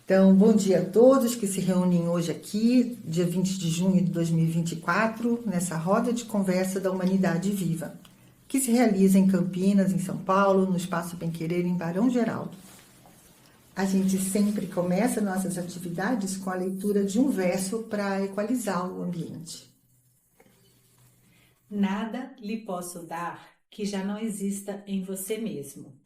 Então, bom dia a todos que se reúnem hoje aqui, dia 20 de junho de 2024, nessa roda de conversa da Humanidade Viva, que se realiza em Campinas, em São Paulo, no Espaço Bem Querer, em Barão Geraldo. A gente sempre começa nossas atividades com a leitura de um verso para equalizar o ambiente. Nada lhe posso dar que já não exista em você mesmo.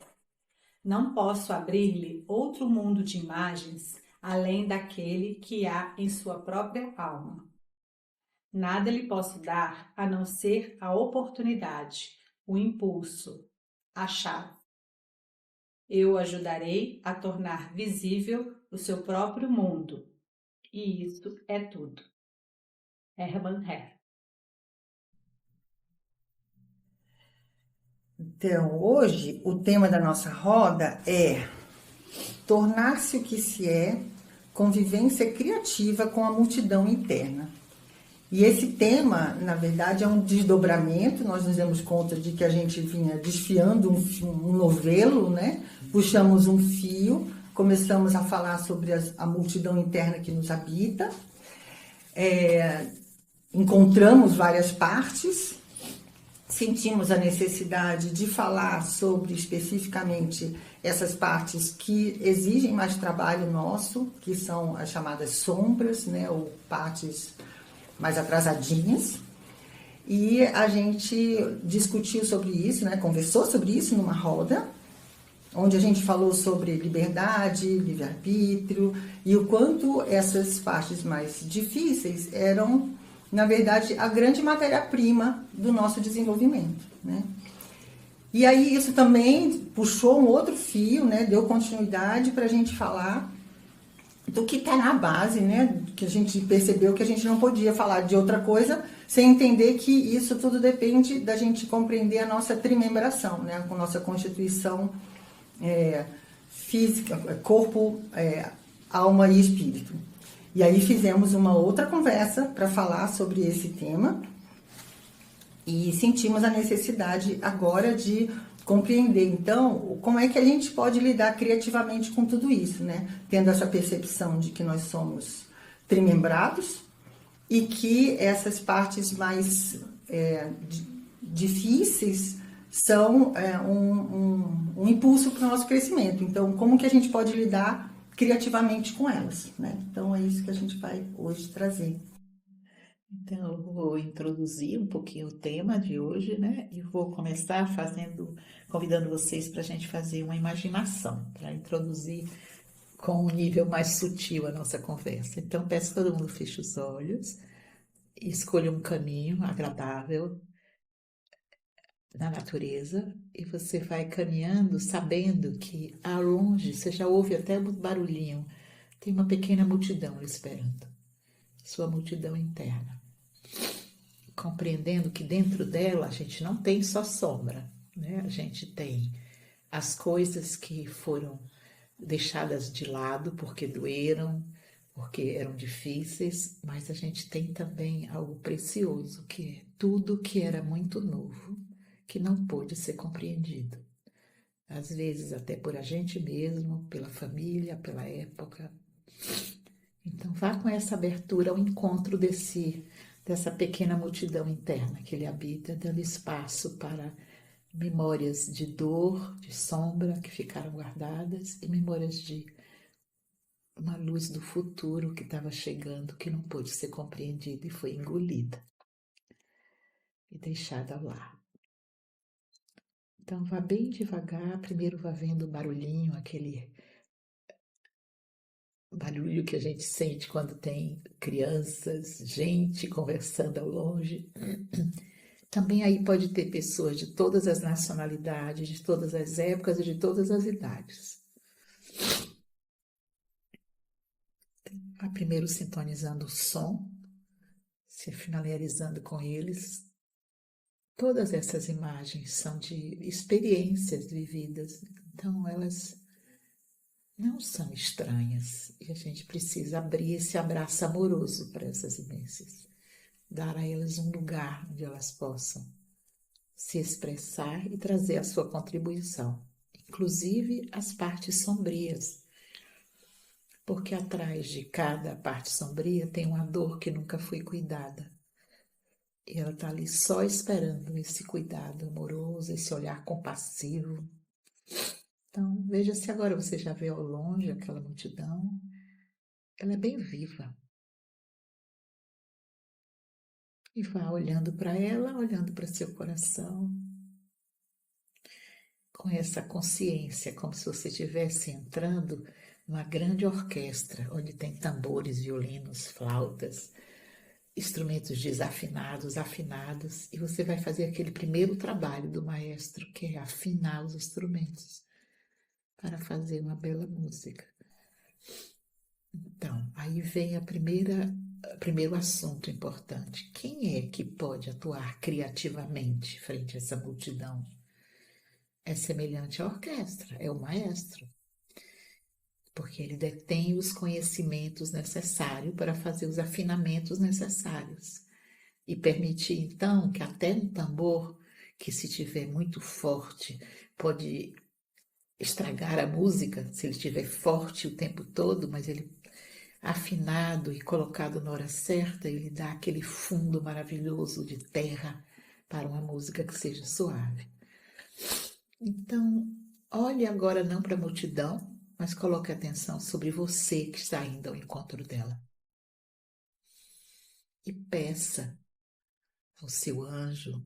Não posso abrir-lhe outro mundo de imagens além daquele que há em sua própria alma. Nada lhe posso dar a não ser a oportunidade, o impulso, a chave. Eu o ajudarei a tornar visível o seu próprio mundo. E isso é tudo. Hermann Hesse. Então, hoje, o tema da nossa roda é tornar-se o que se é, convivência criativa com a multidão interna. E esse tema, na verdade, é um desdobramento. Nós nos demos conta de que a gente vinha desfiando um novelo, né? Puxamos um fio, começamos a falar sobre a multidão interna que nos habita, encontramos várias partes, sentimos a necessidade de falar sobre especificamente essas partes que exigem mais trabalho nosso, que são as chamadas sombras, né? Ou partes mais atrasadinhas, e a gente discutiu sobre isso, né? Conversou sobre isso numa roda, onde a gente falou sobre liberdade, livre-arbítrio e o quanto essas partes mais difíceis eram, na verdade, a grande matéria-prima do nosso desenvolvimento, né? E aí isso também puxou um outro fio, né? Deu continuidade para a gente falar do que está na base, né? Que a gente percebeu que a gente não podia falar de outra coisa sem entender que isso tudo depende da gente compreender a nossa trimembração, né? Com nossa constituição física, corpo, alma e espírito. E aí fizemos uma outra conversa para falar sobre esse tema e sentimos a necessidade agora de compreender, então, como é que a gente pode lidar criativamente com tudo isso, né? Tendo essa percepção de que nós somos trimembrados e que essas partes mais difíceis são um impulso para o nosso crescimento. Então, como que a gente pode lidar criativamente com elas, né? Então, é isso que a gente vai hoje trazer. Então, eu vou introduzir um pouquinho o tema de hoje, né? E vou começar convidando vocês para a gente fazer uma imaginação, para introduzir com um nível mais sutil a nossa conversa. Então, peço que todo mundo feche os olhos e escolha um caminho agradável na natureza e você vai caminhando sabendo que ao longe, você já ouve até um barulhinho, tem uma pequena multidão lhe esperando, sua multidão interna. Compreendendo que dentro dela a gente não tem só sombra, né? A gente tem as coisas que foram deixadas de lado porque doeram, porque eram difíceis, mas a gente tem também algo precioso, que é tudo que era muito novo, que não pôde ser compreendido. Às vezes até por a gente mesmo, pela família, pela época. Então vá com essa abertura ao encontro dessa pequena multidão interna que ele habita, dando espaço para memórias de dor, de sombra que ficaram guardadas e memórias de uma luz do futuro que estava chegando, que não pôde ser compreendida e foi engolida e deixada ao lado. Então vá bem devagar, primeiro vá vendo o barulhinho, aquele barulho que a gente sente quando tem crianças, gente conversando ao longe. Também aí pode ter pessoas de todas as nacionalidades, de todas as épocas e de todas as idades. Vá primeiro sintonizando o som, se familiarizando com eles. Todas essas imagens são de experiências vividas, então elas não são estranhas e a gente precisa abrir esse abraço amoroso para essas vivências, dar a elas um lugar onde elas possam se expressar e trazer a sua contribuição, inclusive as partes sombrias, porque atrás de cada parte sombria tem uma dor que nunca foi cuidada. E ela está ali só esperando esse cuidado amoroso, esse olhar compassivo. Então, veja se agora você já vê ao longe aquela multidão. Ela é bem viva. E vá olhando para ela, olhando para seu coração, com essa consciência, como se você estivesse entrando numa grande orquestra, onde tem tambores, violinos, flautas, instrumentos desafinados, afinados, e você vai fazer aquele primeiro trabalho do maestro, que é afinar os instrumentos para fazer uma bela música. Então, aí vem primeiro assunto importante. Quem é que pode atuar criativamente frente a essa multidão? É semelhante à orquestra, é o maestro, porque ele detém os conhecimentos necessários para fazer os afinamentos necessários e permitir, então, que até um tambor, que se tiver muito forte, pode estragar a música, se ele estiver forte o tempo todo, mas ele afinado e colocado na hora certa, ele dá aquele fundo maravilhoso de terra para uma música que seja suave. Então, olhe agora não para a multidão, mas coloque atenção sobre você que está indo ao encontro dela. E peça ao seu anjo,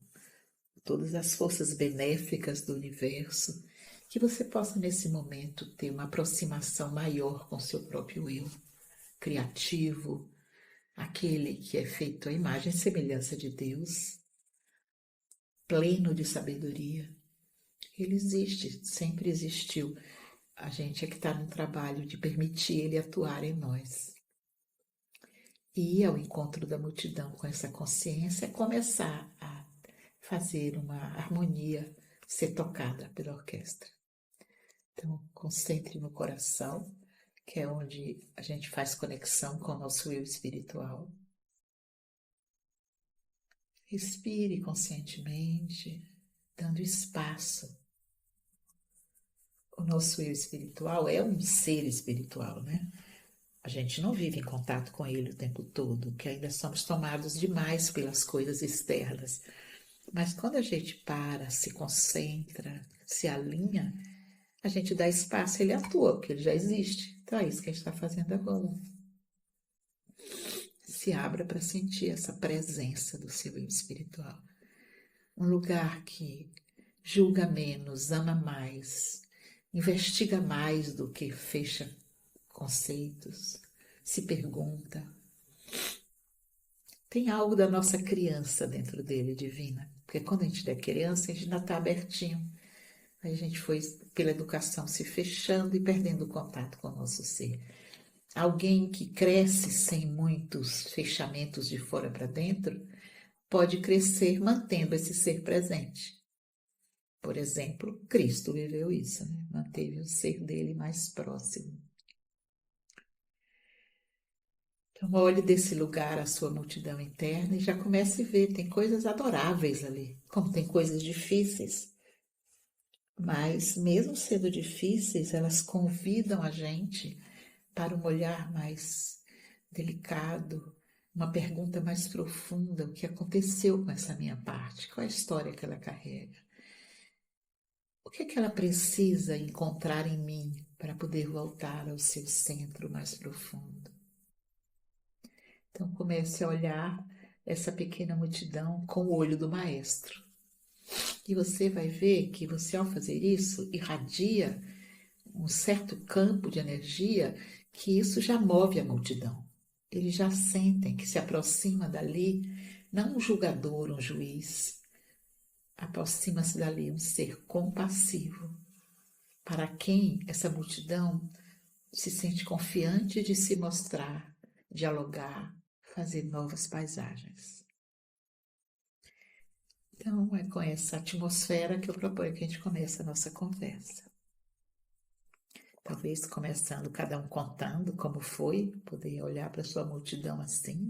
todas as forças benéficas do universo, que você possa nesse momento ter uma aproximação maior com seu próprio eu, criativo, aquele que é feito à imagem e semelhança de Deus, pleno de sabedoria. Ele existe, sempre existiu. A gente é que está no trabalho de permitir ele atuar em nós. E ir ao encontro da multidão com essa consciência é começar a fazer uma harmonia ser tocada pela orquestra. Então, concentre no coração, que é onde a gente faz conexão com o nosso eu espiritual. Respire conscientemente, dando espaço. O nosso eu espiritual é um ser espiritual, né? A gente não vive em contato com ele o tempo todo, porque ainda somos tomados demais pelas coisas externas. Mas quando a gente para, se concentra, se alinha, a gente dá espaço, ele atua, porque ele já existe. Então é isso que a gente está fazendo agora. Se abra para sentir essa presença do seu eu espiritual. Um lugar que julga menos, ama mais, investiga mais do que fecha conceitos, se pergunta. Tem algo da nossa criança dentro dele, divina. Porque quando a gente é criança, a gente ainda está abertinho. Aí a gente foi, pela educação, se fechando e perdendo o contato com o nosso ser. Alguém que cresce sem muitos fechamentos de fora para dentro pode crescer mantendo esse ser presente. Por exemplo, Cristo viveu isso, né? Manteve o ser dele mais próximo. Então, olhe desse lugar a sua multidão interna e já comece a ver, tem coisas adoráveis ali, como tem coisas difíceis. Mas, mesmo sendo difíceis, elas convidam a gente para um olhar mais delicado, uma pergunta mais profunda: o que aconteceu com essa minha parte? Qual é a história que ela carrega? O que é que ela precisa encontrar em mim para poder voltar ao seu centro mais profundo? Então comece a olhar essa pequena multidão com o olho do maestro. E você vai ver que você, ao fazer isso, irradia um certo campo de energia que isso já move a multidão. Eles já sentem que se aproxima dali, não um julgador, um juiz, aproxima-se dali um ser compassivo, para quem essa multidão se sente confiante de se mostrar, dialogar, fazer novas paisagens. Então, é com essa atmosfera que eu proponho que a gente comece a nossa conversa. Talvez começando, cada um contando como foi, poder olhar para a sua multidão assim,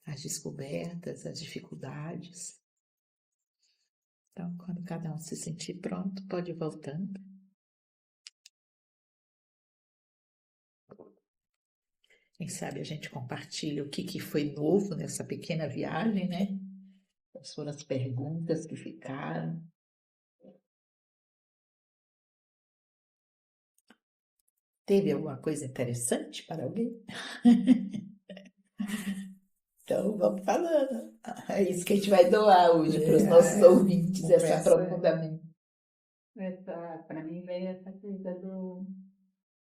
as descobertas, as dificuldades. Então, quando cada um se sentir pronto, pode ir voltando. Quem sabe a gente compartilha o que foi novo nessa pequena viagem, né? Quais foram as perguntas que ficaram. Teve alguma coisa interessante para alguém? Então, vamos falando. É isso que a gente vai doar hoje para os nossos ouvintes, esse aprofundamento. Para mim veio essa coisa do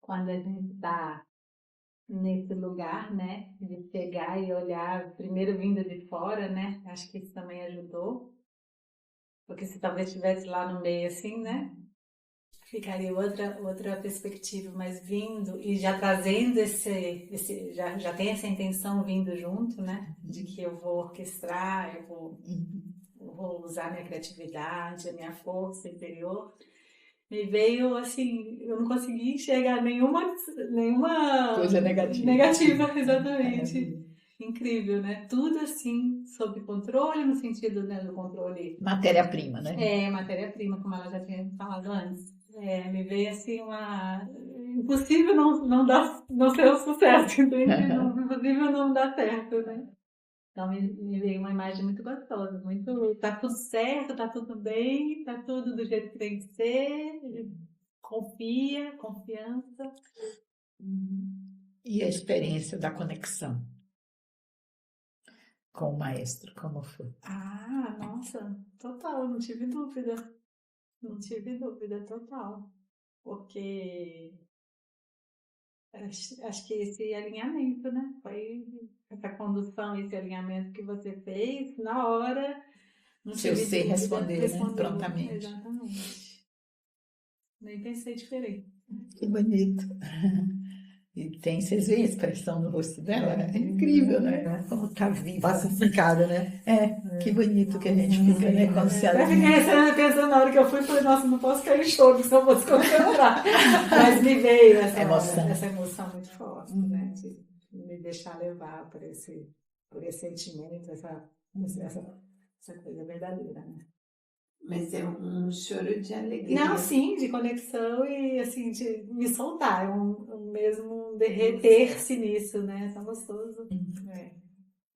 quando a gente está nesse lugar, né, de pegar e olhar, primeiro vindo de fora, né, acho que isso também ajudou, porque se talvez estivesse lá no meio assim, né, ficaria outra perspectiva, mas vindo e já trazendo já tem essa intenção vindo junto, né, de que eu vou orquestrar, eu vou usar minha criatividade, a minha força interior. Me veio assim, eu não consegui enxergar nenhuma coisa negativa. Negativa, exatamente. Incrível, né? Tudo assim, sob controle, no sentido, né, do controle. Matéria-prima, né? É, matéria-prima, como ela já tinha falado antes. Me veio assim impossível não ser um sucesso, entende? Impossível não dar certo, né? Então me veio uma imagem muito gostosa, muito, tá tudo certo, tá tudo bem, tá tudo do jeito que tem que ser, confiança. E a experiência da conexão com o maestro, como foi? Ah, nossa, total, não tive dúvida, total, porque acho que esse alinhamento, né, foi essa condução, esse alinhamento que você fez na hora. Não Seu tive ser dúvida, respondeu, né? respondeu. Prontamente. Exatamente. Nem pensei diferente. Que bonito. E vocês veem a expressão no rosto dela? É incrível, né? Como tá viva. Pacificada, né? Que bonito que a gente fica, né? Quando se Eu fiquei pensando na hora que eu fui, falei, nossa, não posso cair em choro, senão eu vou desconcentrar. Mas me veio essa emoção muito forte, né? De me deixar levar por esse sentimento, essa coisa verdadeira, né? Mas é um choro de alegria. Não, sim, de conexão e assim, de me soltar, mesmo derreter-se nisso, né? Tá gostoso.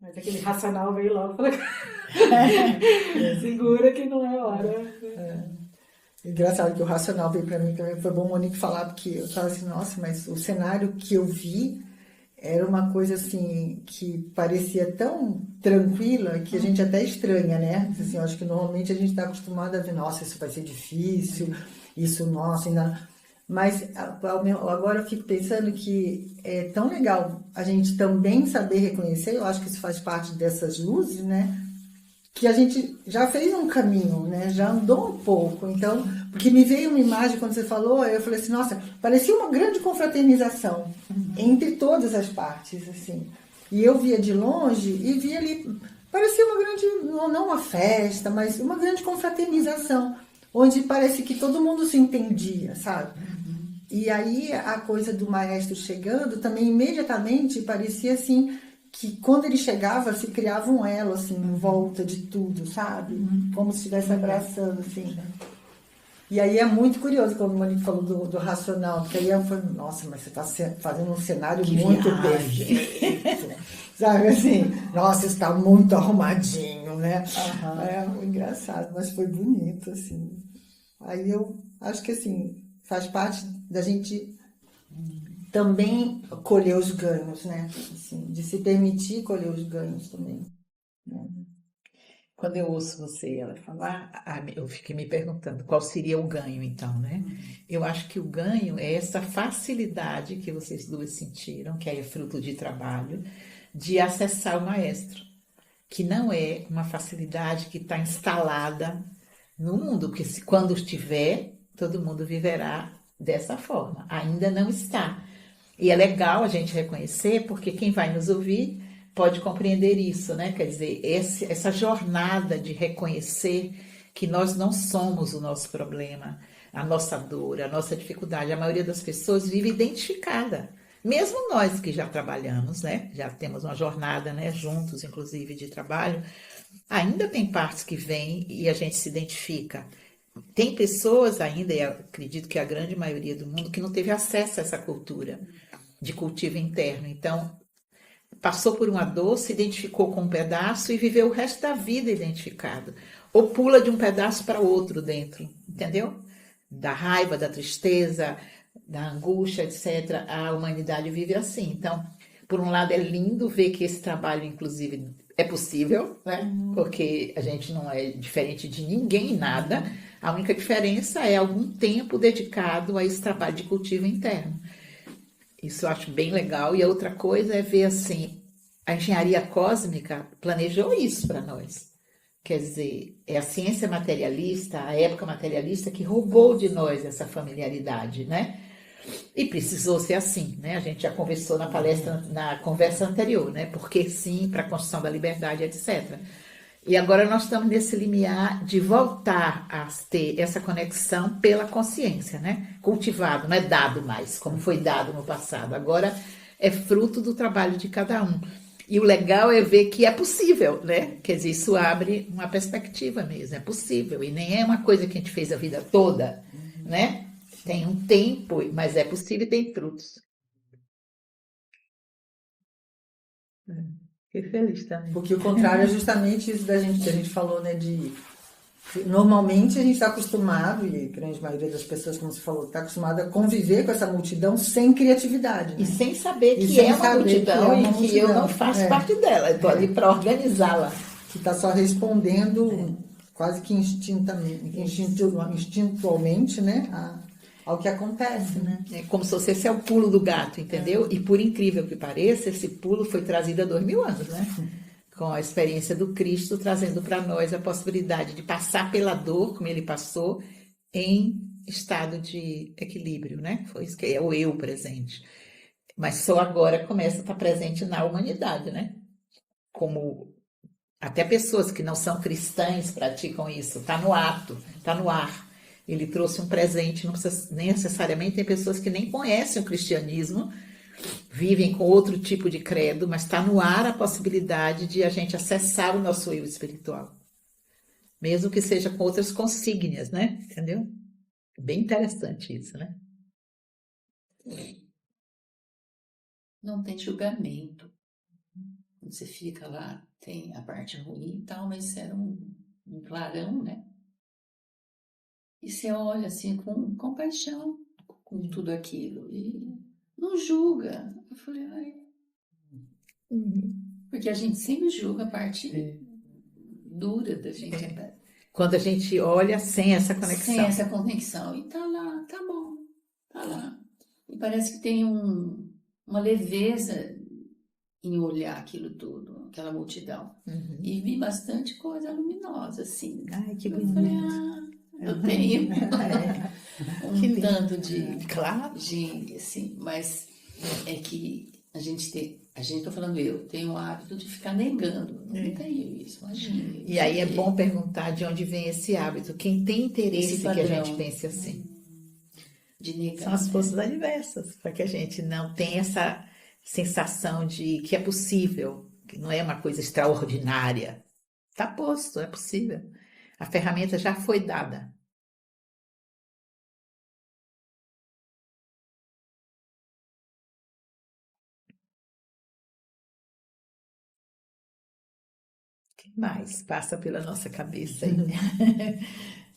Mas aquele racional veio logo, falou, segura que não é hora. Engraçado que o racional veio para mim também, foi bom o Monique falar, porque eu tava assim, nossa, mas o cenário que eu vi era uma coisa assim, que parecia tão tranquila, que a gente até estranha, né? Assim, eu acho que normalmente a gente está acostumado a ver, nossa, isso vai ser difícil, isso, nossa, ainda... Mas agora eu fico pensando que é tão legal a gente também saber reconhecer, eu acho que isso faz parte dessas luzes, né? Que a gente já fez um caminho, né? Já andou um pouco. Então, porque me veio uma imagem quando você falou, eu falei assim, nossa, parecia uma grande confraternização entre todas as partes, assim. E eu via de longe e via ali, parecia uma grande, não uma festa, mas uma grande confraternização, onde parece que todo mundo se entendia, sabe? E aí a coisa do maestro chegando também imediatamente parecia assim, que quando ele chegava se criava um elo assim em volta de tudo, sabe? Como se estivesse abraçando assim. E aí é muito curioso quando o Monique falou do racional, porque aí eu falei, nossa, mas você está fazendo um cenário muito perfeito, sabe assim? Nossa, está muito arrumadinho, né? É engraçado, mas foi bonito assim. Aí eu acho que assim faz parte da gente também colher os ganhos, né? Assim, de se permitir colher os ganhos também. Né? Quando eu ouço você ela falar, eu fiquei me perguntando qual seria o ganho, então, né? Eu acho que o ganho é essa facilidade que vocês duas sentiram, que é fruto de trabalho, de acessar o maestro, que não é uma facilidade que está instalada no mundo, porque quando estiver, todo mundo viverá dessa forma. Ainda não está. E é legal a gente reconhecer, porque quem vai nos ouvir pode compreender isso, né? Quer dizer, essa jornada de reconhecer que nós não somos o nosso problema, a nossa dor, a nossa dificuldade. A maioria das pessoas vive identificada. Mesmo nós que já trabalhamos, né? Já temos uma jornada, né? Juntos, inclusive, de trabalho. Ainda tem partes que vêm e a gente se identifica. tem pessoas ainda, e eu acredito que a grande maioria do mundo, que não teve acesso a essa cultura de cultivo interno. Então, passou por uma dor, se identificou com um pedaço e viveu o resto da vida identificado. Ou pula de um pedaço para outro dentro, entendeu? Da raiva, da tristeza, da angústia, etc. A humanidade vive assim. Então, por um lado, é lindo ver que esse trabalho, inclusive, é possível, né? Porque a gente não é diferente de ninguém em nada. A única diferença é algum tempo dedicado a esse trabalho de cultivo interno. Isso eu acho bem legal. E a outra coisa é ver assim, a engenharia cósmica planejou isso para nós. Quer dizer, é a ciência materialista, a época materialista que roubou de nós essa familiaridade, né? E precisou ser assim, né? A gente já conversou na palestra, na conversa anterior, né? Porque sim, para a construção da liberdade, etc. E agora nós estamos nesse limiar de voltar a ter essa conexão pela consciência, né? Cultivado, não é dado mais, como foi dado no passado. Agora é fruto do trabalho de cada um. E o legal é ver que é possível, né? Quer dizer, isso abre uma perspectiva mesmo, é possível. E nem é uma coisa que a gente fez a vida toda, né? Tem um tempo, mas é possível e tem frutos. Fiquei feliz também. Porque o contrário é justamente isso da gente, que a gente falou, né? Normalmente a gente está acostumado, e a grande maioria das pessoas, como você falou, está acostumada a conviver com essa multidão sem criatividade. Né? E sem saber E que sem é uma saber multidão que é uma e que eu multidão. não faço parte dela, eu estou ali para organizá-la. Que está só respondendo quase que instintualmente, né? Ao que acontece, né? É como se fosse esse é o pulo do gato, entendeu? E por incrível que pareça, esse pulo foi trazido há 2000 anos, né? Com a experiência do Cristo, trazendo para nós a possibilidade de passar pela dor, como ele passou, em estado de equilíbrio, né? Foi isso que é o eu presente. Mas só agora começa a estar presente na humanidade, né? Como até pessoas que não são cristãs praticam isso, está no ato, está no ar. Ele trouxe um presente, não precisa nem necessariamente, tem pessoas que nem conhecem o cristianismo, vivem com outro tipo de credo, mas está no ar a possibilidade de a gente acessar o nosso eu espiritual. Mesmo que seja com outras consígnias, né? Entendeu? Bem interessante isso, né? Não tem julgamento. Quando você fica lá, tem a parte ruim e tal, mas era um clarão, né? E você olha assim com compaixão com tudo aquilo e não julga. Eu falei, ai. Porque a gente sempre julga a parte dura da gente. Quando a gente olha sem essa conexão. Sem essa conexão. E tá lá, tá bom, tá lá. E parece que tem uma leveza em olhar aquilo tudo, aquela multidão. E vi bastante coisa luminosa, assim. Ai, que eu bonito. falei, eu tenho um tanto de Claro. gente, assim, mas é que a gente, tô falando eu, tenho o hábito de ficar negando. Não tenho isso, imagina. E aí é bom perguntar de onde vem esse hábito. Quem tem interesse que a gente pense assim? De negar. São as forças adversas, para que a gente não tenha essa sensação de que é possível, que não é uma coisa extraordinária. Está posto, é possível. A ferramenta já foi dada. O que mais passa pela nossa cabeça aí?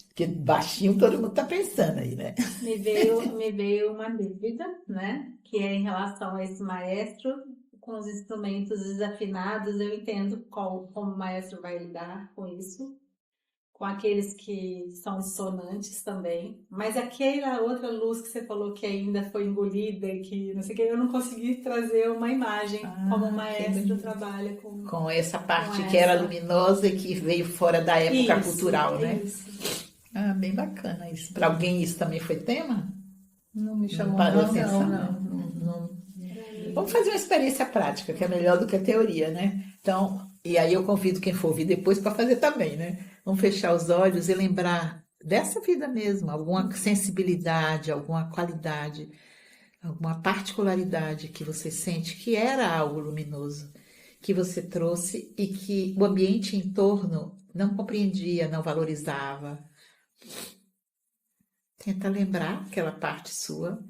Porque baixinho todo mundo está pensando aí, né? Me veio uma dúvida, né? Que é em relação a esse maestro com os instrumentos desafinados. Eu entendo como o maestro vai lidar com isso, com aqueles que são dissonantes também. Mas aquela outra luz que você falou que ainda foi engolida, que não sei o que, eu não consegui trazer uma imagem como o maestro trabalha com. Com essa parte que era luminosa e que veio fora da época cultural, né? Isso. Ah, bem bacana isso. Para alguém isso também foi tema? Não me chamou parou atenção, atenção, não. Vamos fazer uma experiência prática, que é melhor do que a teoria, né? Então, e aí eu convido quem for ouvir depois para fazer também, né? Vamos fechar os olhos e lembrar dessa vida mesmo, alguma sensibilidade, alguma qualidade, alguma particularidade que você sente que era algo luminoso, que você trouxe e que o ambiente em torno não compreendia, não valorizava. Tenta lembrar aquela parte sua,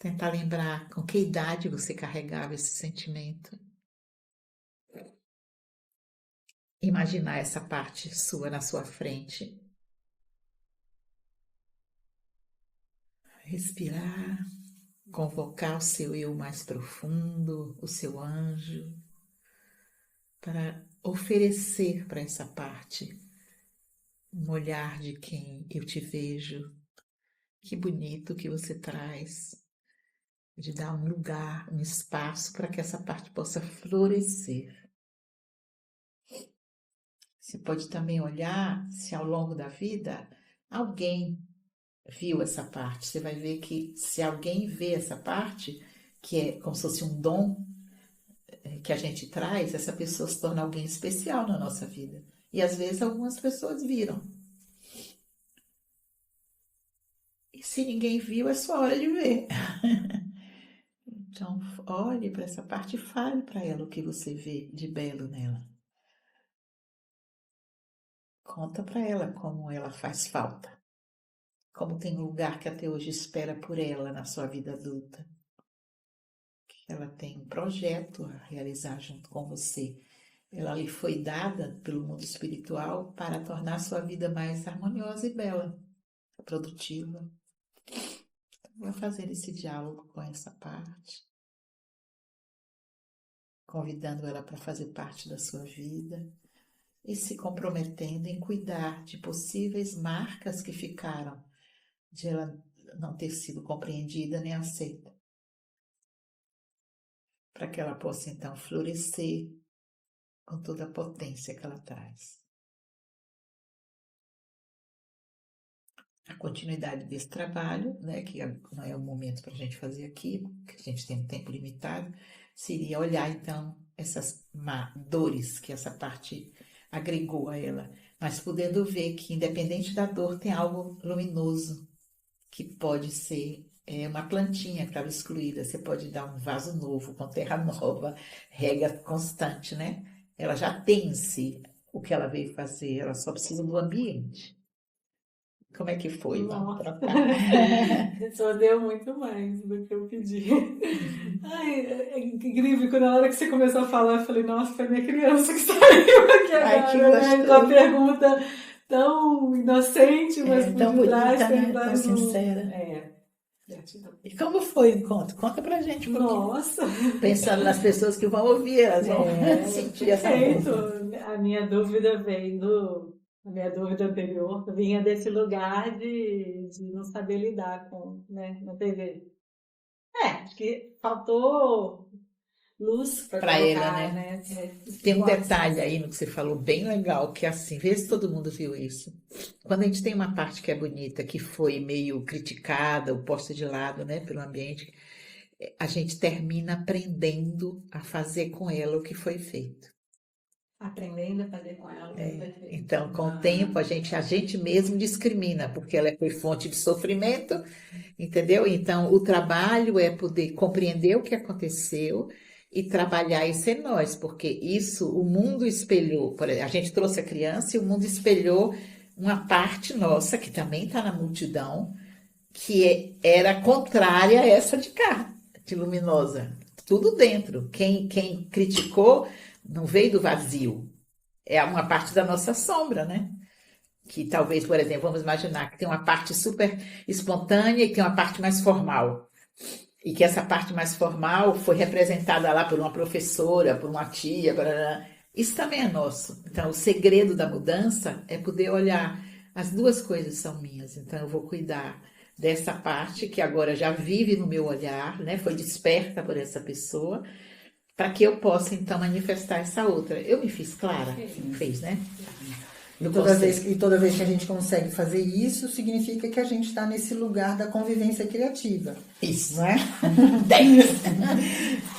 tentar lembrar com que idade você carregava esse sentimento. Imaginar essa parte sua na sua frente. Respirar, convocar o seu eu mais profundo, o seu anjo, para oferecer para essa parte um olhar de quem eu te vejo. Que bonito que você traz, de dar um lugar, um espaço para que essa parte possa florescer. Você pode também olhar se ao longo da vida alguém viu essa parte. Você vai ver que se alguém vê essa parte, que é como se fosse um dom que a gente traz, essa pessoa se torna alguém especial na nossa vida. E às vezes algumas pessoas viram. E se ninguém viu, é sua hora de ver. Então, olhe para essa parte e fale para ela o que você vê de belo nela. Conta para ela como ela faz falta. Como tem um lugar que até hoje espera por ela na sua vida adulta. Que ela tem um projeto a realizar junto com você. Ela lhe foi dada pelo mundo espiritual para tornar a sua vida mais harmoniosa e bela, produtiva. Vai fazer esse diálogo com essa parte, convidando ela para fazer parte da sua vida e se comprometendo em cuidar de possíveis marcas que ficaram de ela não ter sido compreendida nem aceita, para que ela possa então florescer com toda a potência que ela traz. A continuidade desse trabalho, né, que não é o momento para a gente fazer aqui, porque a gente tem um tempo limitado, seria olhar então essas dores que essa parte agregou a ela, mas podendo ver que independente da dor tem algo luminoso, que pode ser uma plantinha que estava excluída, você pode dar um vaso novo, com terra nova, rega constante, né? Ela já tem em si o que ela veio fazer, ela só precisa do ambiente. Como é que foi? Vamos trocar. Só deu muito mais do que eu pedi. Ai, é incrível, quando na hora que você começou a falar, eu falei, nossa, foi minha criança que saiu aqui agora, né? Com a pergunta tão inocente, mas tão bonita, né? tão sincera. E como foi o encontro? Conta pra gente um pouquinho. Nossa! Pensando nas pessoas que vão ouvir, elas vão sentir essa coisa. A minha dúvida a minha dúvida anterior vinha desse lugar de não saber lidar com, né, na TV. Acho que faltou luz para ela, né? Tem um detalhe aí no que você falou bem legal, que é assim, vê se todo mundo viu isso. Quando a gente tem uma parte que é bonita, que foi meio criticada ou posta de lado, né, pelo ambiente, a gente termina aprendendo a fazer com ela o que foi feito. Aprendendo a fazer com ela o que foi feito. Então, com o tempo, a gente mesmo discrimina, porque ela foi fonte de sofrimento, entendeu? Então, o trabalho é poder compreender o que aconteceu e trabalhar isso em nós, porque isso o mundo espelhou. Por exemplo, a gente trouxe a criança e o mundo espelhou uma parte nossa, que também está na multidão, que era contrária a essa de cá, de luminosa. Tudo dentro. Quem criticou não veio do vazio. É uma parte da nossa sombra, né? Que talvez, por exemplo, vamos imaginar que tem uma parte super espontânea e tem uma parte mais formal. E que essa parte mais formal foi representada lá por uma professora, por uma tia, isso também é nosso. Então, o segredo da mudança é poder olhar, as duas coisas são minhas, então eu vou cuidar dessa parte que agora já vive no meu olhar, né? Foi desperta por essa pessoa, para que eu possa, então, manifestar essa outra. Eu me fiz clara? Fez, né? E toda vez que a gente consegue fazer isso, significa que a gente está nesse lugar da convivência criativa. Isso. Não é? 10.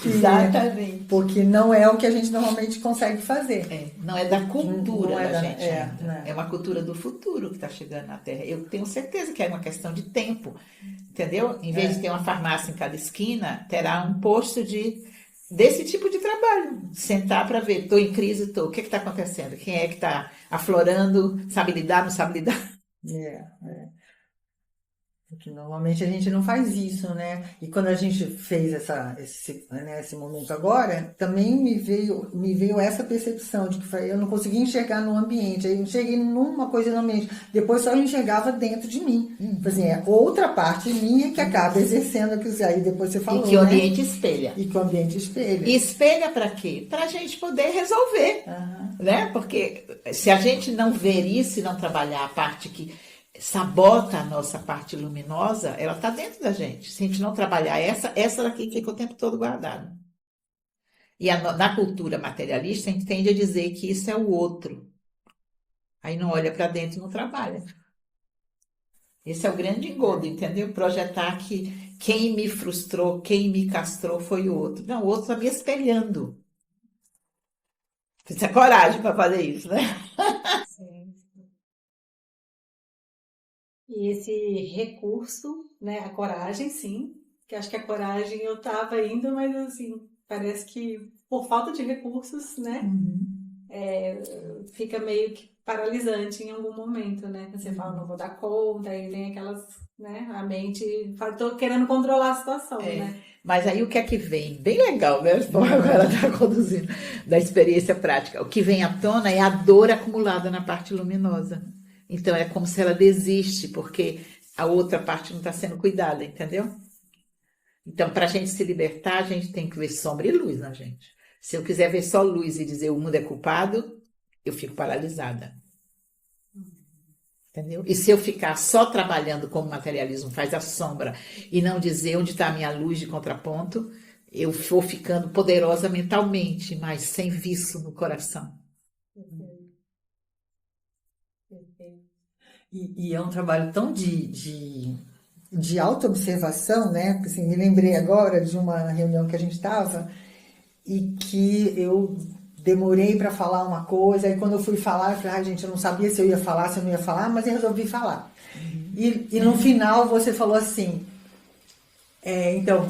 Exatamente. Porque não é o que a gente normalmente consegue fazer. Não é da cultura da gente. É uma cultura do futuro que está chegando na Terra. Eu tenho certeza que é uma questão de tempo. Entendeu? Em vez de ter uma farmácia em cada esquina, terá um posto desse tipo de trabalho. Sentar para ver, estou em crise, o que está acontecendo? Quem é que está aflorando? Sabe lidar, não sabe lidar? Porque normalmente a gente não faz isso, né? E quando a gente fez esse momento agora, também me veio essa percepção de que eu não conseguia enxergar no ambiente. Aí eu enxerguei numa coisa no ambiente. Depois só eu enxergava dentro de mim. Assim, é outra parte minha que acaba exercendo aquilo. Aí depois você falou, E que o né? ambiente espelha. E que o ambiente espelha. E espelha para quê? Para a gente poder resolver, né? Porque se a gente não ver isso e não trabalhar a parte que sabota a nossa parte luminosa, ela está dentro da gente. Se a gente não trabalhar essa daqui fica o tempo todo guardada. E na cultura materialista, a gente tende a dizer que isso é o outro. Aí não olha para dentro e não trabalha. Esse é o grande engodo, entendeu? Projetar que quem me frustrou, quem me castrou foi o outro. Não, o outro está me espelhando. Precisa ter coragem para fazer isso, né? Sim. E esse recurso, né, a coragem, sim, que acho que a coragem eu estava indo, mas assim, parece que por falta de recursos, né, fica meio que paralisante em algum momento, né, você fala, não vou dar conta, aí vem aquelas, né, a mente, tô querendo controlar a situação, né. Mas aí o que é que vem? Bem legal, né? Agora está conduzindo da experiência prática. O que vem à tona é a dor acumulada na parte luminosa. Então é como se ela desiste, porque a outra parte não está sendo cuidada, entendeu? Então, para a gente se libertar, a gente tem que ver sombra e luz na gente. Se eu quiser ver só luz e dizer o mundo é culpado, eu fico paralisada. Entendeu? E se eu ficar só trabalhando como o materialismo faz a sombra e não dizer onde está a minha luz de contraponto, eu vou ficando poderosa mentalmente, mas sem vício no coração. E é um trabalho tão de autoobservação, né? Assim, me lembrei agora de uma reunião que a gente estava e que eu demorei para falar uma coisa, aí quando eu fui falar, eu falei, ai, gente, eu não sabia se eu ia falar, se eu não ia falar, mas eu resolvi falar. E no final você falou assim, então,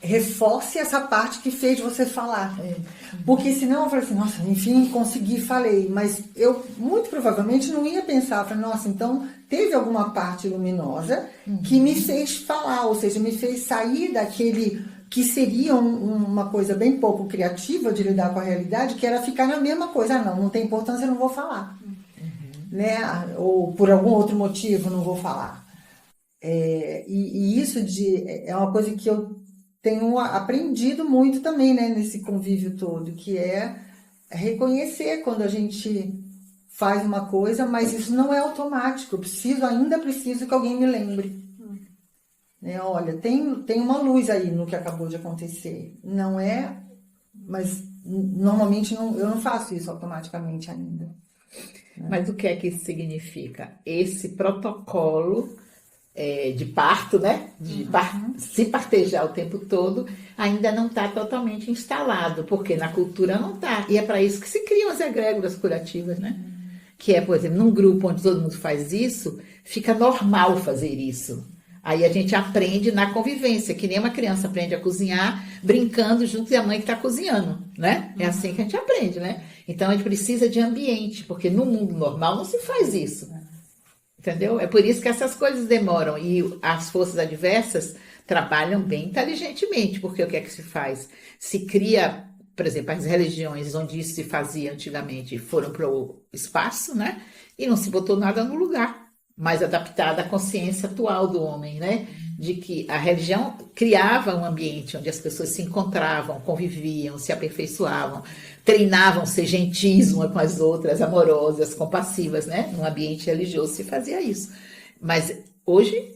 reforce essa parte que fez você falar. Porque senão eu falei assim, nossa, enfim, consegui, falei. Mas eu muito provavelmente não ia pensar, falei, nossa, então teve alguma parte luminosa que me fez falar, ou seja, me fez sair daquele que seria uma coisa bem pouco criativa de lidar com a realidade, que era ficar na mesma coisa. Ah, não tem importância, eu não vou falar. Né? Ou por algum outro motivo, não vou falar. E isso é uma coisa que eu tenho aprendido muito também, né, nesse convívio todo, que é reconhecer quando a gente faz uma coisa, mas isso não é automático. Eu ainda preciso que alguém me lembre. Né? Olha, tem uma luz aí no que acabou de acontecer. Não é, mas normalmente eu não faço isso automaticamente ainda. Mas o que é que isso significa? Esse protocolo de parto, né? Se partejar o tempo todo, ainda não está totalmente instalado, porque na cultura não está. E é para isso que se criam as egrégoras curativas, né? Que é, por exemplo, num grupo onde todo mundo faz isso, fica normal fazer isso. Aí a gente aprende na convivência, que nem uma criança aprende a cozinhar brincando junto da mãe que está cozinhando, né? É assim que a gente aprende, né? Então a gente precisa de ambiente, porque no mundo normal não se faz isso. Entendeu? É por isso que essas coisas demoram e as forças adversas trabalham bem inteligentemente, porque o que é que se faz? Se cria, por exemplo, as religiões onde isso se fazia antigamente foram para o espaço, né? E não se botou nada no lugar, mais adaptada à consciência atual do homem, né? De que a religião criava um ambiente onde as pessoas se encontravam, conviviam, se aperfeiçoavam, treinavam ser gentis uma com as outras, amorosas, compassivas, né? No ambiente religioso se fazia isso. Mas hoje,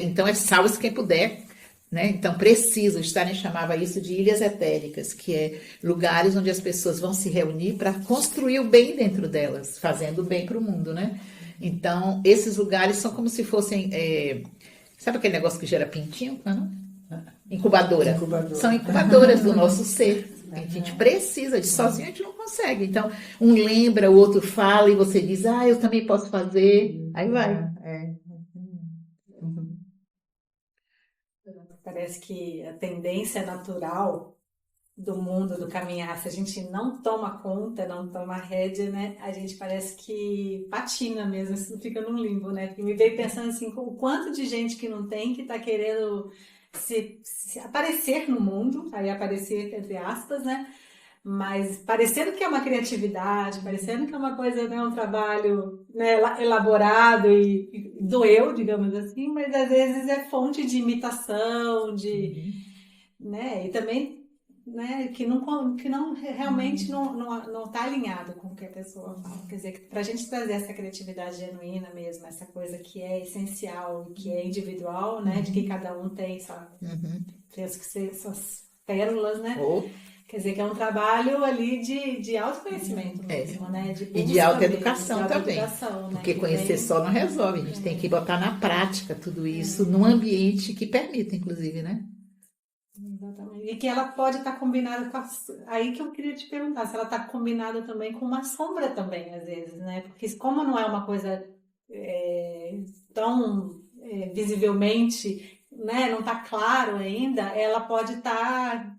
então salve-se quem puder, né? Então preciso, Stalin chamava isso de ilhas etéricas, que é lugares onde as pessoas vão se reunir para construir o bem dentro delas, fazendo o bem para o mundo, né? Então, esses lugares são como se fossem... sabe aquele negócio que gera pintinho? Não? Incubadora. São incubadoras do nosso ser. A gente precisa de sozinho, a gente não consegue. Então, um lembra, o outro fala e você diz, eu também posso fazer. Aí vai. Parece que a tendência natural do mundo, do caminhar, se a gente não toma conta, não toma rédea, né, a gente parece que patina mesmo, isso fica num limbo, né, porque me veio pensando assim, o quanto de gente que não tem, que tá querendo se aparecer no mundo, aí aparecer entre aspas, né, mas parecendo que é uma criatividade, parecendo que é uma coisa, né, um trabalho, né, elaborado e do eu, digamos assim, mas às vezes é fonte de imitação, de, né, e também, né, que não realmente não está alinhado com o que a pessoa fala. Quer dizer, para a gente trazer essa criatividade genuína mesmo, essa coisa que é essencial e que é individual, né, de que cada um tem, sabe, penso que suas pérolas, né, quer dizer que é um trabalho ali de autoconhecimento mesmo, né? E de autoeducação também. Né? Porque conhecer só não resolve, a gente tem que botar na prática tudo isso num ambiente que permita, inclusive, né? Exatamente. E que ela pode estar combinada com aí que eu queria te perguntar, se ela está combinada também com uma sombra também, às vezes, né? Porque como não é uma coisa tão visivelmente, né? Não está claro ainda, ela pode estar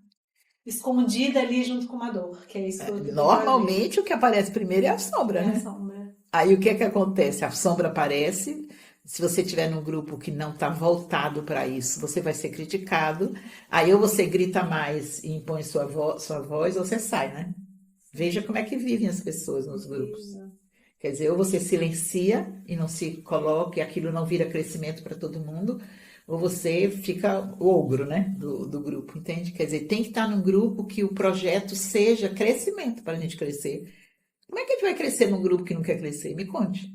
escondida ali junto com uma dor, que é isso que eu Normalmente o que aparece primeiro é a sombra, né? A sombra. Aí o que é que acontece? A sombra aparece, se você estiver num grupo que não está voltado para isso, você vai ser criticado, aí ou você grita mais e impõe sua voz, ou você sai, né? Veja como é que vivem as pessoas nos grupos. Quer dizer, ou você silencia e não se coloca, e aquilo não vira crescimento para todo mundo, ou você fica o ogro, né, do grupo, entende? Quer dizer, tem que estar num grupo que o projeto seja crescimento para a gente crescer. Como é que a gente vai crescer num grupo que não quer crescer? Me conte.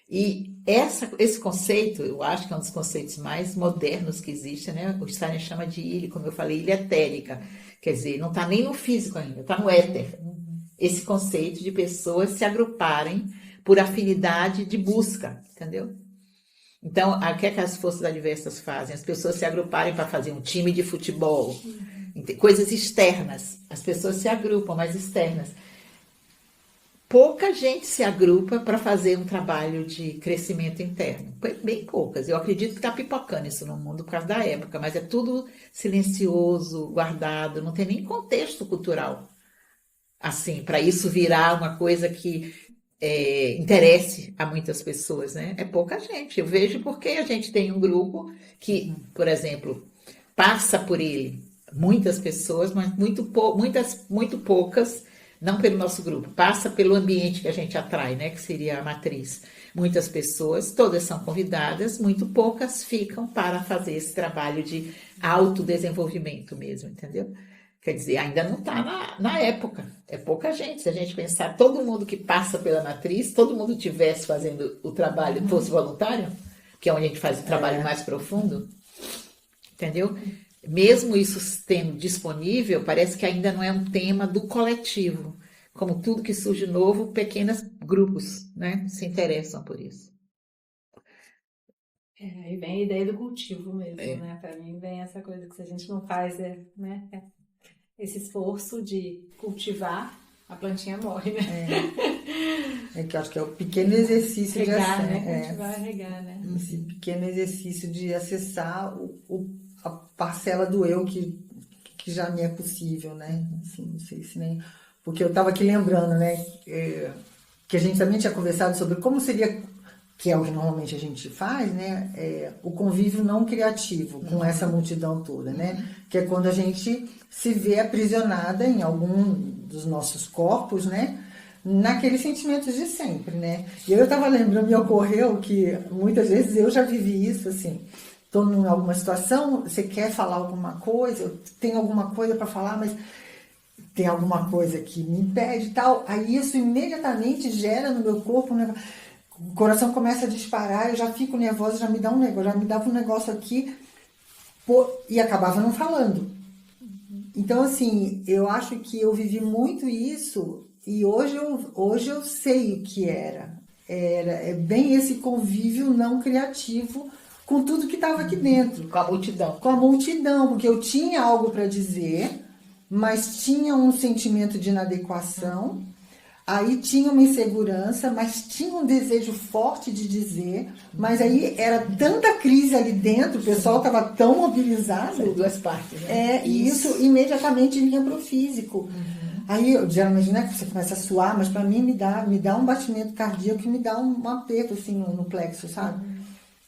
E esse conceito, eu acho que é um dos conceitos mais modernos que existe, né? O Steiner chama de ilha, como eu falei, ilha etérica. Quer dizer, não está nem no físico ainda, está no éter. Esse conceito de pessoas se agruparem por afinidade de busca, entendeu? Então, o que é que as forças adversas fazem? As pessoas se agruparem para fazer um time de futebol, coisas externas. As pessoas se agrupam, mas externas. Pouca gente se agrupa para fazer um trabalho de crescimento interno. Bem poucas. Eu acredito que está pipocando isso no mundo por causa da época, mas é tudo silencioso, guardado, não tem nem contexto cultural. Assim, para isso virar uma coisa que interesse a muitas pessoas, né? É pouca gente. Eu vejo porque a gente tem um grupo que, por exemplo, passa por ele muitas pessoas, mas muito poucas, não pelo nosso grupo, passa pelo ambiente que a gente atrai, né? Que seria a matriz. Muitas pessoas, todas são convidadas, muito poucas ficam para fazer esse trabalho de autodesenvolvimento mesmo, entendeu? Quer dizer, ainda não está na época. É pouca gente. Se a gente pensar, todo mundo que passa pela matriz, todo mundo estivesse fazendo o trabalho, fosse voluntário, que é onde a gente faz o trabalho mais profundo, entendeu? Mesmo isso tendo disponível, parece que ainda não é um tema do coletivo. Como tudo que surge novo, pequenos grupos, né, se interessam por isso. Aí vem a ideia do cultivo mesmo, né? Para mim vem essa coisa que se a gente não faz, né? Esse esforço de cultivar, a plantinha morre, né? Que eu acho que é o pequeno exercício regar, de acessar. Né? Cultivar e regar, né? Esse pequeno exercício de acessar a parcela do eu que já me é possível, né? Assim, não sei se nem... Porque eu estava aqui lembrando, né? Que a gente também tinha conversado sobre como seria, que é o que normalmente a gente faz, né? O convívio não criativo com essa multidão toda, né? Que é quando a gente se vê aprisionada em algum dos nossos corpos, né? Naqueles sentimentos de sempre, né? E eu estava lembrando, me ocorreu que muitas vezes eu já vivi isso, assim, estou em alguma situação, você quer falar alguma coisa, tem alguma coisa para falar, mas tem alguma coisa que me impede e tal, aí isso imediatamente gera no meu corpo, né? O coração começa a disparar, eu já fico nervosa, já me dá um negócio, já me dava um negócio aqui, e acabava não falando. Então, assim, eu acho que eu vivi muito isso e hoje eu sei o que era. É bem esse convívio não criativo com tudo que estava aqui dentro. Com a multidão. Com a multidão, porque eu tinha algo para dizer, mas tinha um sentimento de inadequação. Aí tinha uma insegurança, mas tinha um desejo forte de dizer, mas aí era tanta crise ali dentro, o pessoal estava tão mobilizado. Duas partes, né? E isso imediatamente vinha para o físico. Aí, geralmente, não é que você começa a suar, mas para mim me dá um batimento cardíaco e me dá um aperto assim no plexo, sabe?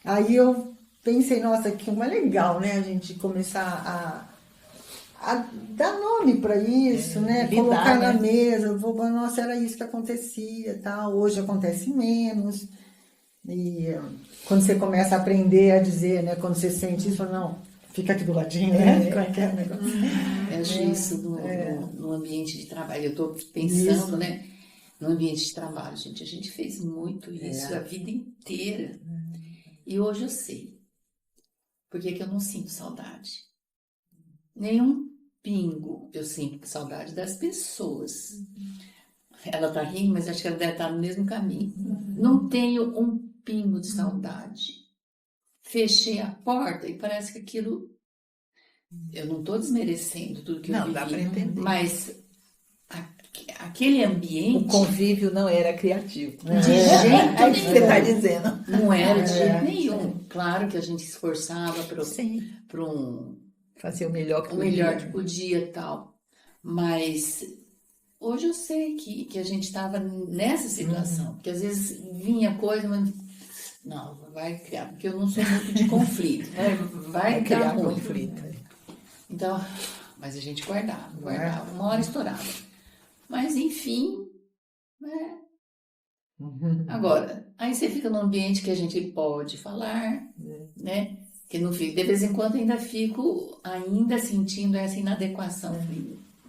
Aí eu pensei, nossa, que é legal, né? A gente começar a dar nome para isso, né? Lidar, Colocar na né? mesa. Nossa, era isso que acontecia, tal. Hoje acontece menos. E quando você começa a aprender a dizer, né? Quando você sente isso, fala, não, fica aqui do ladinho, né? Como é que é o negócio? Eu acho isso no ambiente de trabalho. Eu estou pensando, né? No ambiente de trabalho, gente. A gente fez muito isso a vida inteira. E hoje eu sei. Por que eu não sinto saudade? Nenhum pingo eu sinto saudade das pessoas. Ela tá rindo, mas acho que ela deve estar no mesmo caminho. Não tenho um pingo de saudade. Fechei a porta e parece que aquilo... Eu não estou desmerecendo tudo que eu vivi. Não, dá para entender. Mas aquele ambiente... O convívio não era criativo. De jeito nenhum. É isso que você está dizendo. Não era de jeito nenhum. Claro que a gente se esforçava Sim. para Fazer o melhor que o podia. melhor que podia e tal. Mas hoje eu sei que a gente estava nessa situação. Porque às vezes vinha coisa, mas não, vai criar, porque eu não sou muito de conflito. Vai criar ruim. conflito. Então, mas a gente guardava, uma hora estourava. Mas enfim, né? Agora, aí você fica num ambiente que a gente pode falar, né? Que não fica, de vez em quando ainda fico sentindo essa inadequação.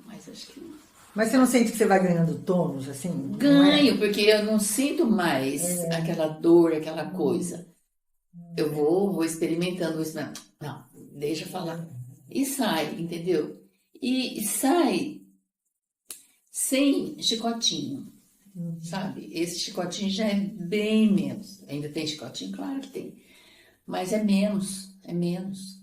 Mas acho que não. Mas você não sente que você vai ganhando tônus, assim? Ganho, porque eu não sinto mais aquela dor, aquela coisa. Eu vou experimentando isso. Não, deixa eu falar. E sai, entendeu? E sai sem chicotinho, sabe? Esse chicotinho já é bem menos. Ainda tem chicotinho? Claro que tem. Mas é menos.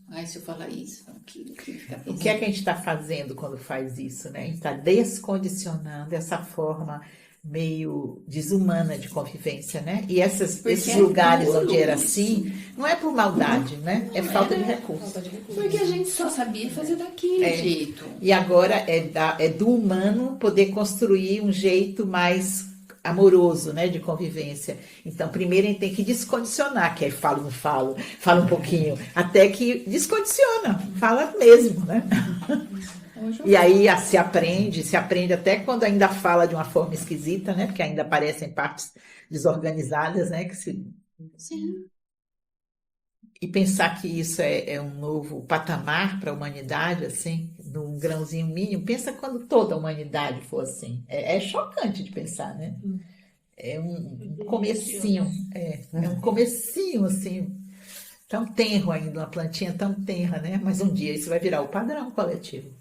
Ai, se eu falar isso, aquilo, fica pensando. O que é que a gente está fazendo quando faz isso, né? A gente está descondicionando essa forma meio desumana de convivência, né? E esses lugares onde era assim, não é por maldade, né? É falta de recurso. Porque a gente só sabia fazer daquele jeito. E agora é do humano poder construir um jeito mais amoroso, né, de convivência. Então, primeiro a gente tem que descondicionar, que é falo, não falo, fala um pouquinho, até que descondiciona, fala mesmo, né? E aí se aprende até quando ainda fala de uma forma esquisita, né, porque ainda aparecem partes desorganizadas, né, Sim. E pensar que isso é um novo patamar para a humanidade, assim, num grãozinho mínimo. Pensa quando toda a humanidade for assim. É chocante de pensar, né? É um comecinho, um comecinho, assim, tão tenro ainda, uma plantinha tão tenra, né? Mas um dia isso vai virar o padrão coletivo.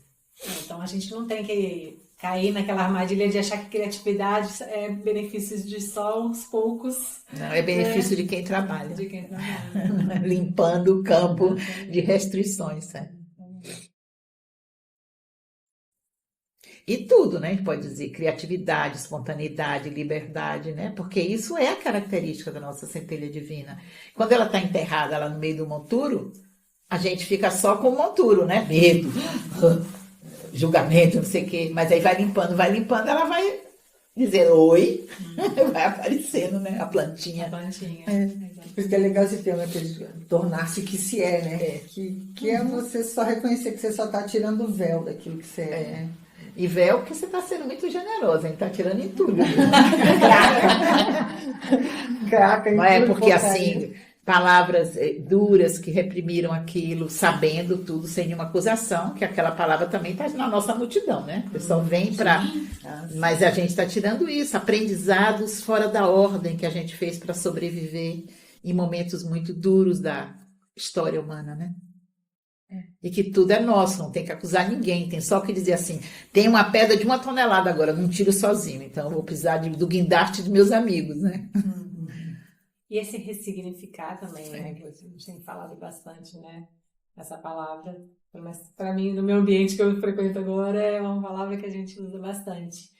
Então a gente não tem que cair naquela armadilha de achar que criatividade é benefícios de só uns poucos. Não, é benefício de quem trabalha. De quem trabalha. Limpando o campo de restrições, E tudo, né? A gente pode dizer criatividade, espontaneidade, liberdade, né? Porque isso é a característica da nossa centelha divina. Quando ela está enterrada lá no meio do monturo, a gente fica só com o monturo, né? Medo, julgamento, não sei o quê. Mas aí vai limpando, ela vai dizer oi, vai aparecendo, né? A plantinha. Por isso que é legal esse tema, tornar-se o que se é, né? Que é você só reconhecer que você só está tirando o véu daquilo que você é, né? E véu porque você está sendo muito generosa, está tirando em tudo. Craca, não é porque assim, palavras duras que reprimiram aquilo, sabendo tudo, sem nenhuma acusação, que aquela palavra também está na nossa multidão, né? O pessoal vem para... Mas a gente está tirando isso, aprendizados fora da ordem que a gente fez para sobreviver em momentos muito duros da história humana, né? E que tudo é nosso, não tem que acusar ninguém, tem só que dizer assim, tem uma pedra de 1 tonelada agora, não tiro sozinho, então eu vou precisar do guindaste dos meus amigos, né? E esse ressignificar também, né? Que a gente tem falado bastante, né? Essa palavra, mas para mim, no meu ambiente que eu frequento agora, é uma palavra que a gente usa bastante.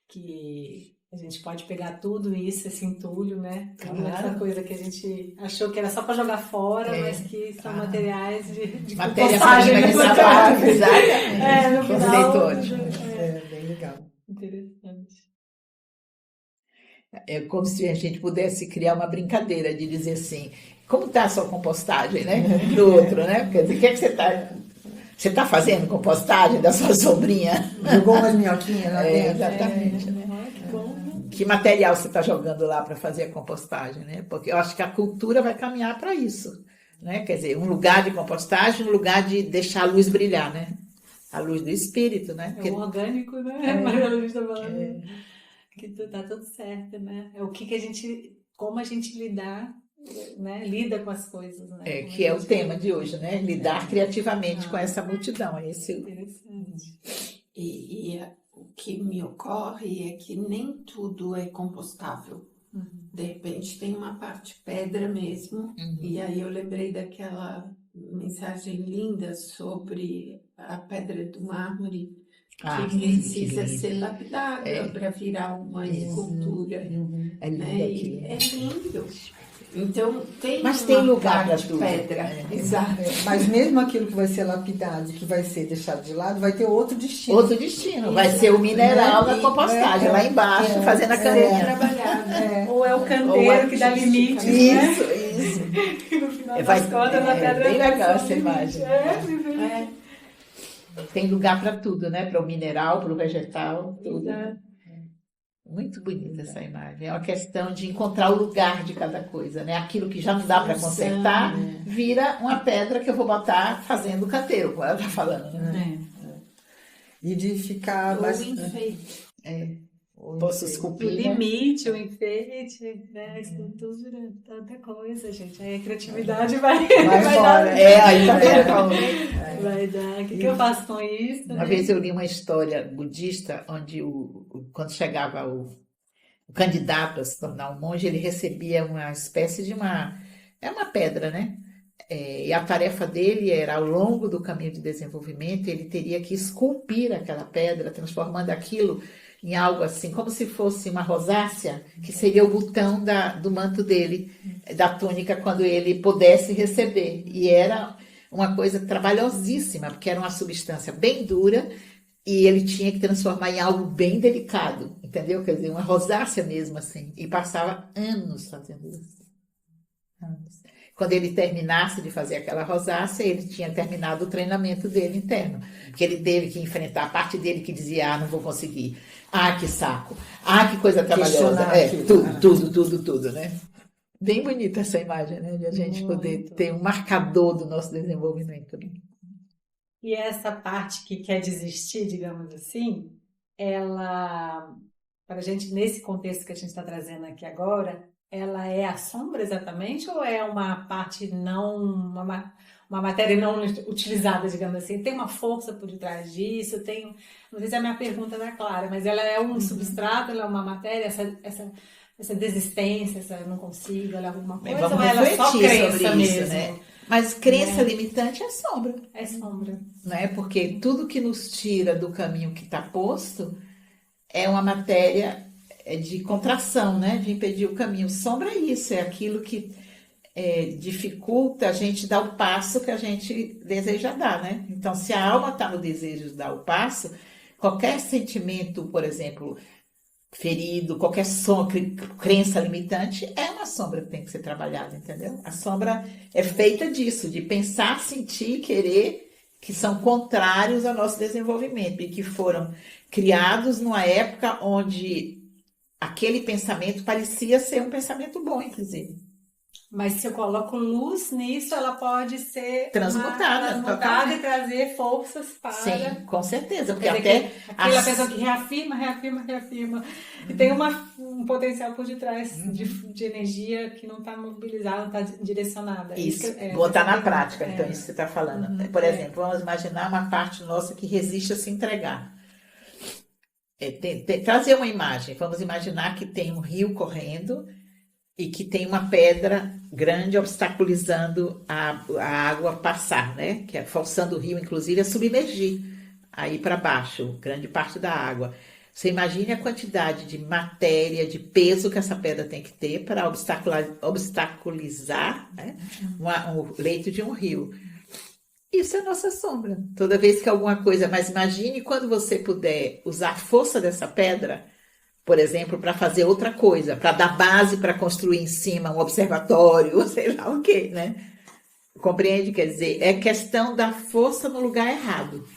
que a gente pode pegar tudo isso, esse entulho, né? Claro. Essa coisa que a gente achou que era só para jogar fora, É. mas que são materiais de Matéria-prima compostagem. renovável, exatamente. É, no final, Conceituante. É bem legal. interessante. É como se a gente pudesse criar uma brincadeira de dizer assim, como está a sua compostagem, né? Do outro, né? Quer dizer, o que é que você está... Você está fazendo compostagem da sua sobrinha? Jogou umas minhoquinhas lá dentro. Exatamente. Né? Ai, que bom. Que material você está jogando lá para fazer a compostagem, né? Porque eu acho que a cultura vai caminhar para isso, né? Quer dizer, um lugar de compostagem, um lugar de deixar a luz brilhar, né? A luz do espírito, né? É o orgânico, né? Mas a gente está falando que tá tudo certo, né? É o que a gente, como a gente lidar, né? Lida com as coisas, né? Como Que a é o gente- tema de hoje, né? Lidar criativamente com essa multidão. Interessante. O que me ocorre é que nem tudo é compostável. De repente tem uma parte pedra mesmo, e aí eu lembrei daquela mensagem linda sobre a pedra do mármore, que precisa ser lapidada para virar uma escultura. É lindo Né? aquilo. E é lindo. Então tem Mas uma tem lugar parte para tudo. pedra. Exato. Mas mesmo aquilo que vai ser lapidado, que vai ser deixado de lado, vai ter outro destino. Outro destino. Vai ser o mineral da E- compostagem, lá embaixo, fazendo a Ser caminha. trabalhado. Ou é o Ou canteiro é que dá limite, né? Isso. No final Vai- das contas, a pedra bem legal só essa limite. imagem. É, Tem lugar para tudo, né? Para o mineral, para o vegetal, tudo. Exato. Muito bonita essa imagem. É uma questão de encontrar o lugar de cada coisa, né? Aquilo que já não dá para consertar vira uma pedra que eu vou botar fazendo o canteiro, como ela está falando, né? E de ficar ou bastante. enfeite. Posso O esculpir, né? limite, o enfeite, né? A escultura, tanta coisa, gente. Aí a criatividade vai embora. dar. Aí tá vendo? Vai dar. O que eu faço com isso? Uma vez eu li uma história budista onde quando chegava o candidato a se tornar um monge, ele recebia uma espécie de uma pedra, né? E a tarefa dele era, ao longo do caminho de desenvolvimento, ele teria que esculpir aquela pedra, transformando aquilo em algo assim, como se fosse uma rosácea, que seria o botão do manto dele, da túnica, quando ele pudesse receber. E era uma coisa trabalhosíssima, porque era uma substância bem dura e ele tinha que transformar em algo bem delicado, entendeu? Quer dizer, uma rosácea mesmo assim. E passava anos fazendo isso. Anos. Quando ele terminasse de fazer aquela rosácea, ele tinha terminado o treinamento dele interno. Porque ele teve que enfrentar a parte dele que dizia, não vou conseguir. Que saco. Que coisa trabalhosa. Tudo, né? Bem bonita essa imagem, né? De a gente poder ter um marcador do nosso desenvolvimento. Né? E essa parte que quer desistir, digamos assim, ela, para a gente, nesse contexto que a gente está trazendo aqui agora, ela é a sombra exatamente ou é uma parte não, uma matéria não utilizada, digamos assim? Tem uma força por detrás disso? Não sei se a minha pergunta não é clara, mas ela é um substrato, ela é uma matéria, essa desistência, essa não consigo, ela é alguma coisa, Vamos ou ela é só refletir crença sobre isso, mesmo? né? Mas crença limitante é sombra. É sombra. Né? Porque tudo que nos tira do caminho que está posto é uma matéria de contração, né? De impedir o caminho. Sombra é isso, é aquilo que dificulta a gente dar o passo que a gente deseja dar, né? Então, se a alma está no desejo de dar o passo, qualquer sentimento, por exemplo, ferido, qualquer crença limitante, é uma sombra que tem que ser trabalhada, entendeu? A sombra é feita disso, de pensar, sentir, querer, que são contrários ao nosso desenvolvimento e que foram criados numa época onde aquele pensamento parecia ser um pensamento bom, inclusive. Mas se eu coloco luz nisso, ela pode ser transmutada e trazer forças para... Sim, com certeza. Porque até aquela pessoa que reafirma. E tem um potencial por detrás de energia que não está mobilizada, não está direcionada. Isso, botar na prática, então, isso que você está falando. Por exemplo, vamos imaginar uma parte nossa que resiste a se entregar. Trazer uma imagem. Vamos imaginar que tem um rio correndo e que tem uma pedra grande obstaculizando a água passar, né? Que é forçando o rio, inclusive, a submergir aí para baixo, grande parte da água. Você imagine a quantidade de matéria, de peso que essa pedra tem que ter para obstaculizar, né, o leito de um rio. Isso é a nossa sombra. Toda vez que alguma coisa, mas imagine quando você puder usar a força dessa pedra, por exemplo, para fazer outra coisa, para dar base para construir em cima um observatório, sei lá o quê, né? Compreende? Quer dizer, é questão da força no lugar errado.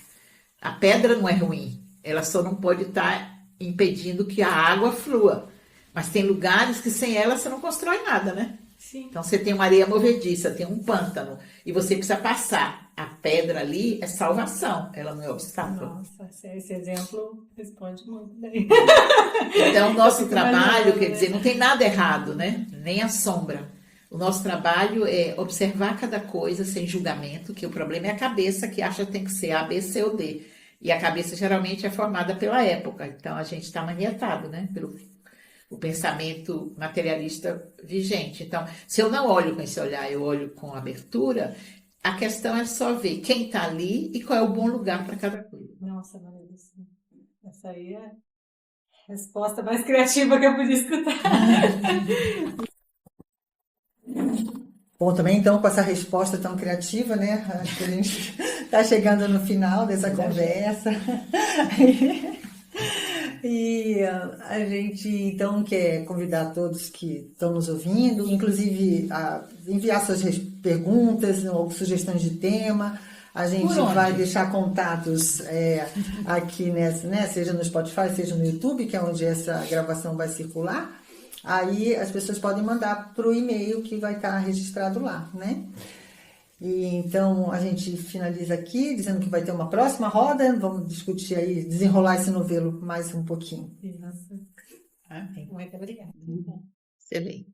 A pedra não é ruim, ela só não pode estar impedindo que a água flua. Mas tem lugares que sem ela você não constrói nada, né? Sim. Então você tem uma areia movediça, tem um pântano, e você precisa passar. A pedra ali é salvação, ela não é obstáculo. Nossa, esse exemplo responde muito bem. Então, o nosso trabalho, quer né? dizer, não tem nada errado, né? Nem a sombra. O nosso trabalho é observar cada coisa sem julgamento, que o problema é a cabeça que acha que tem que ser A, B, C ou D. E a cabeça geralmente é formada pela época. Então, a gente está manietado, né? Pelo o pensamento materialista vigente. Então, se eu não olho com esse olhar, eu olho com abertura, a questão é só ver quem está ali e qual é o bom lugar para cada coisa. Nossa, maravilhoso. Essa aí é a resposta mais criativa que eu podia escutar. Bom, também então com essa resposta tão criativa, né? Acho que a gente está chegando no final dessa conversa. E a gente então quer convidar todos que estão nos ouvindo, inclusive a enviar suas perguntas ou sugestões de tema. A gente vai deixar contatos aqui nessa, né? Seja no Spotify, seja no YouTube, que é onde essa gravação vai circular. Aí as pessoas podem mandar para o e-mail que vai estar registrado lá, né? E então a gente finaliza aqui dizendo que vai ter uma próxima roda, vamos discutir aí, desenrolar esse novelo mais um pouquinho. Nossa. Amém. Muito obrigada. Excelente.